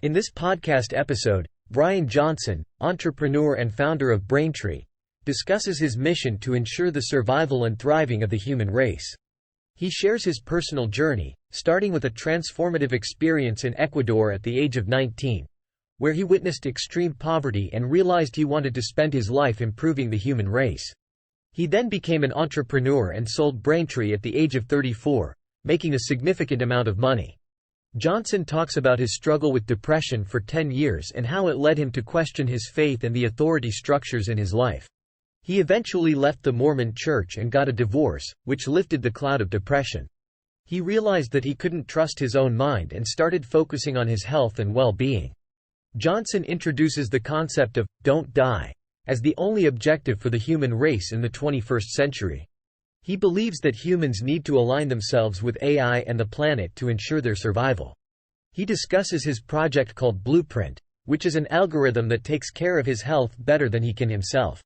In this podcast episode, Bryan Johnson, entrepreneur and founder of Braintree, discusses his mission to ensure the survival and thriving of the human race. He shares his personal journey, starting with a transformative experience in Ecuador at the age of 19, where he witnessed extreme poverty and realized he wanted to spend his life improving the human race. He then became an entrepreneur and sold Braintree at the age of 34, making a significant amount of money. Johnson talks about his struggle with depression for 10 years and how it led him to question his faith and the authority structures in his life. He eventually left the Mormon Church and got a divorce, which lifted the cloud of depression. He realized that he couldn't trust his own mind and started focusing on his health and well-being. Johnson introduces the concept of "don't die" as the only objective for the human race in the 21st century. He believes that humans need to align themselves with AI and the planet to ensure their survival. He discusses his project called Blueprint, which is an algorithm that takes care of his health better than he can himself.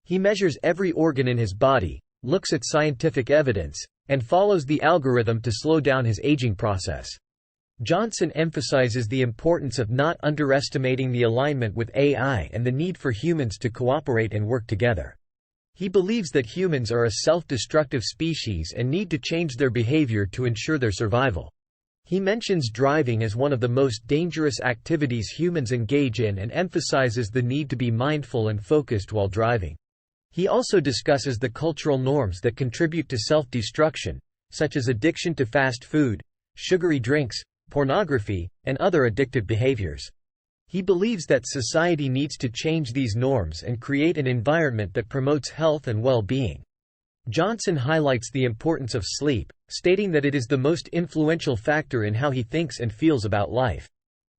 He measures every organ in his body, looks at scientific evidence, and follows the algorithm to slow down his aging process. Johnson emphasizes the importance of not underestimating the alignment with AI and the need for humans to cooperate and work together. He believes that humans are a self-destructive species and need to change their behavior to ensure their survival. He mentions driving as one of the most dangerous activities humans engage in and emphasizes the need to be mindful and focused while driving. He also discusses the cultural norms that contribute to self-destruction, such as addiction to fast food, sugary drinks, pornography, and other addictive behaviors. He believes that society needs to change these norms and create an environment that promotes health and well-being. Johnson highlights the importance of sleep, stating that it is the most influential factor in how he thinks and feels about life.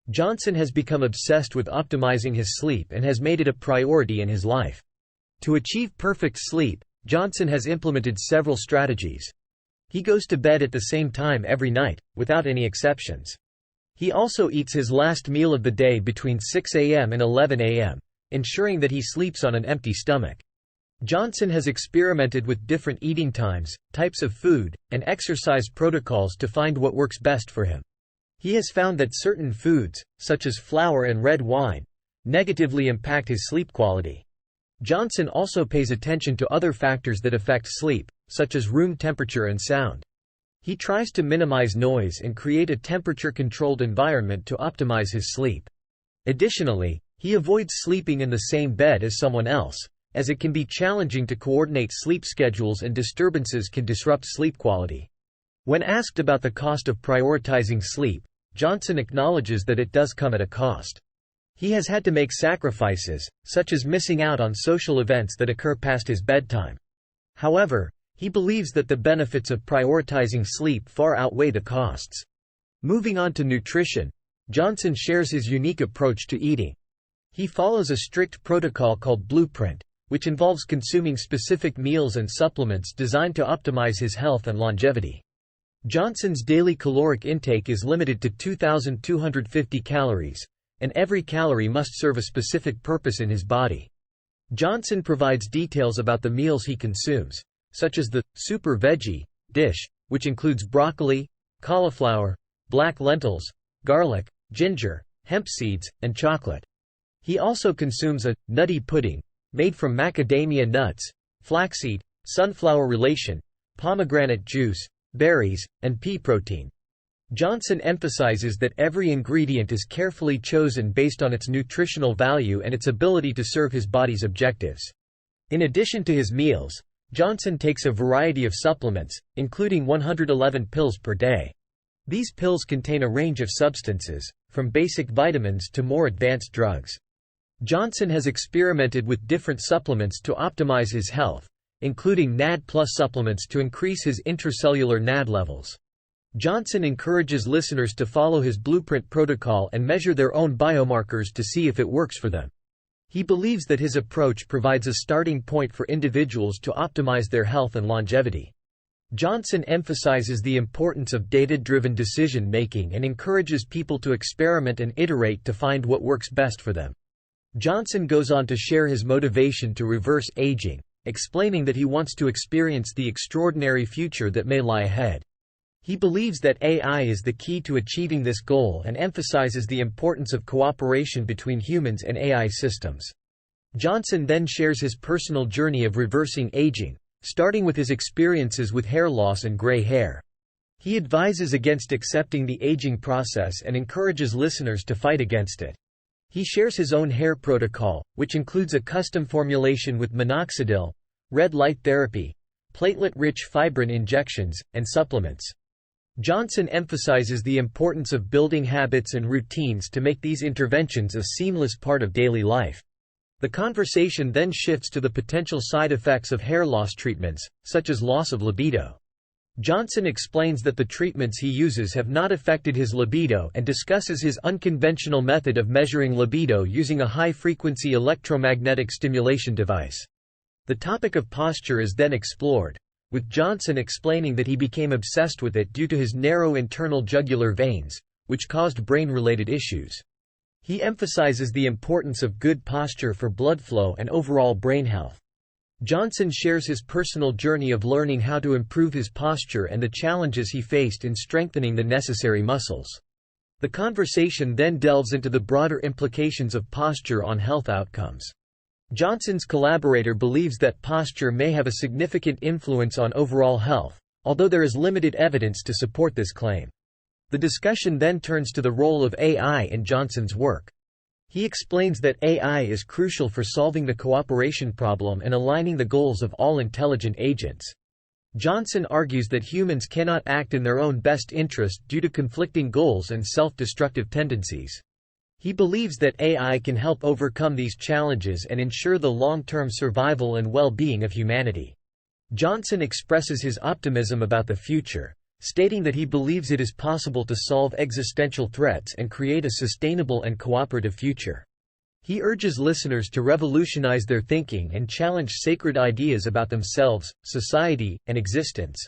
Johnson has become obsessed with optimizing his sleep and has made it a priority in his life. To achieve perfect sleep, Johnson has implemented several strategies. He goes to bed at the same time every night, without any exceptions. He also eats his last meal of the day between 6 a.m. and 11 a.m., ensuring that he sleeps on an empty stomach. Johnson has experimented with different eating times, types of food, and exercise protocols to find what works best for him. He has found that certain foods, such as flour and red wine, negatively impact his sleep quality. Johnson also pays attention to other factors that affect sleep, such as room temperature and sound. He tries to minimize noise and create a temperature-controlled environment to optimize his sleep. Additionally, he avoids sleeping in the same bed as someone else, as it can be challenging to coordinate sleep schedules and disturbances can disrupt sleep quality. When asked about the cost of prioritizing sleep, Johnson acknowledges that it does come at a cost. He has had to make sacrifices, such as missing out on social events that occur past his bedtime. However, he believes that the benefits of prioritizing sleep far outweigh the costs. Moving on to nutrition, Johnson shares his unique approach to eating. He follows a strict protocol called Blueprint, which involves consuming specific meals and supplements designed to optimize his health and longevity. Johnson's daily caloric intake is limited to 2,250 calories, and every calorie must serve a specific purpose in his body. Johnson provides details about the meals he consumes, such as the super veggie dish, which includes broccoli, cauliflower, black lentils, garlic, ginger, hemp seeds, and chocolate. He also consumes a nutty pudding, made from macadamia nuts, flaxseed, sunflower relation, pomegranate juice, berries, and pea protein. Johnson emphasizes that every ingredient is carefully chosen based on its nutritional value and its ability to serve his body's objectives. In addition to his meals, Johnson takes a variety of supplements, including 111 pills per day. These pills contain a range of substances, from basic vitamins to more advanced drugs. Johnson has experimented with different supplements to optimize his health, including NAD+ supplements to increase his intracellular NAD levels. Johnson encourages listeners to follow his Blueprint protocol and measure their own biomarkers to see if it works for them. He believes that his approach provides a starting point for individuals to optimize their health and longevity. Johnson emphasizes the importance of data-driven decision-making and encourages people to experiment and iterate to find what works best for them. Johnson goes on to share his motivation to reverse aging, explaining that he wants to experience the extraordinary future that may lie ahead. He believes that AI is the key to achieving this goal and emphasizes the importance of cooperation between humans and AI systems. Johnson then shares his personal journey of reversing aging, starting with his experiences with hair loss and gray hair. He advises against accepting the aging process and encourages listeners to fight against it. He shares his own hair protocol, which includes a custom formulation with minoxidil, red light therapy, platelet-rich fibrin injections, and supplements. Johnson emphasizes the importance of building habits and routines to make these interventions a seamless part of daily life. The conversation then shifts to the potential side effects of hair loss treatments, such as loss of libido. Johnson explains that the treatments he uses have not affected his libido and discusses his unconventional method of measuring libido using a high-frequency electromagnetic stimulation device. The topic of posture is then explored, with Johnson explaining that he became obsessed with it due to his narrow internal jugular veins, which caused brain-related issues. He emphasizes the importance of good posture for blood flow and overall brain health. Johnson shares his personal journey of learning how to improve his posture and the challenges he faced in strengthening the necessary muscles. The conversation then delves into the broader implications of posture on health outcomes. Johnson's collaborator believes that posture may have a significant influence on overall health, although there is limited evidence to support this claim. The discussion then turns to the role of AI in Johnson's work. He explains that AI is crucial for solving the cooperation problem and aligning the goals of all intelligent agents. Johnson argues that humans cannot act in their own best interest due to conflicting goals and self-destructive tendencies. He believes that AI can help overcome these challenges and ensure the long-term survival and well-being of humanity. Johnson expresses his optimism about the future, stating that he believes it is possible to solve existential threats and create a sustainable and cooperative future. He urges listeners to revolutionize their thinking and challenge sacred ideas about themselves, society, and existence.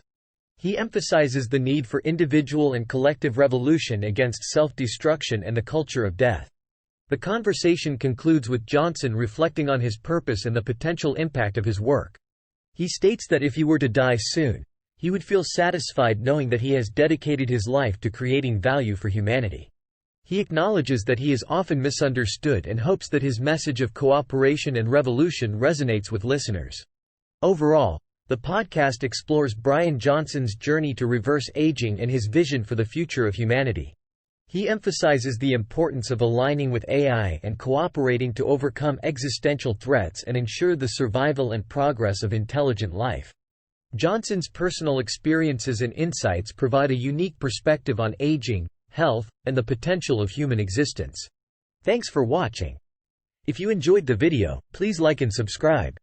He emphasizes the need for individual and collective revolution against self-destruction and the culture of death. The conversation concludes with Johnson reflecting on his purpose and the potential impact of his work. He states that if he were to die soon, he would feel satisfied knowing that he has dedicated his life to creating value for humanity. He acknowledges that he is often misunderstood and hopes that his message of cooperation and revolution resonates with listeners. Overall, the podcast explores Bryan Johnson's journey to reverse aging and his vision for the future of humanity. He emphasizes the importance of aligning with AI and cooperating to overcome existential threats and ensure the survival and progress of intelligent life. Johnson's personal experiences and insights provide a unique perspective on aging, health, and the potential of human existence. Thanks for watching. If you enjoyed the video, please like and subscribe.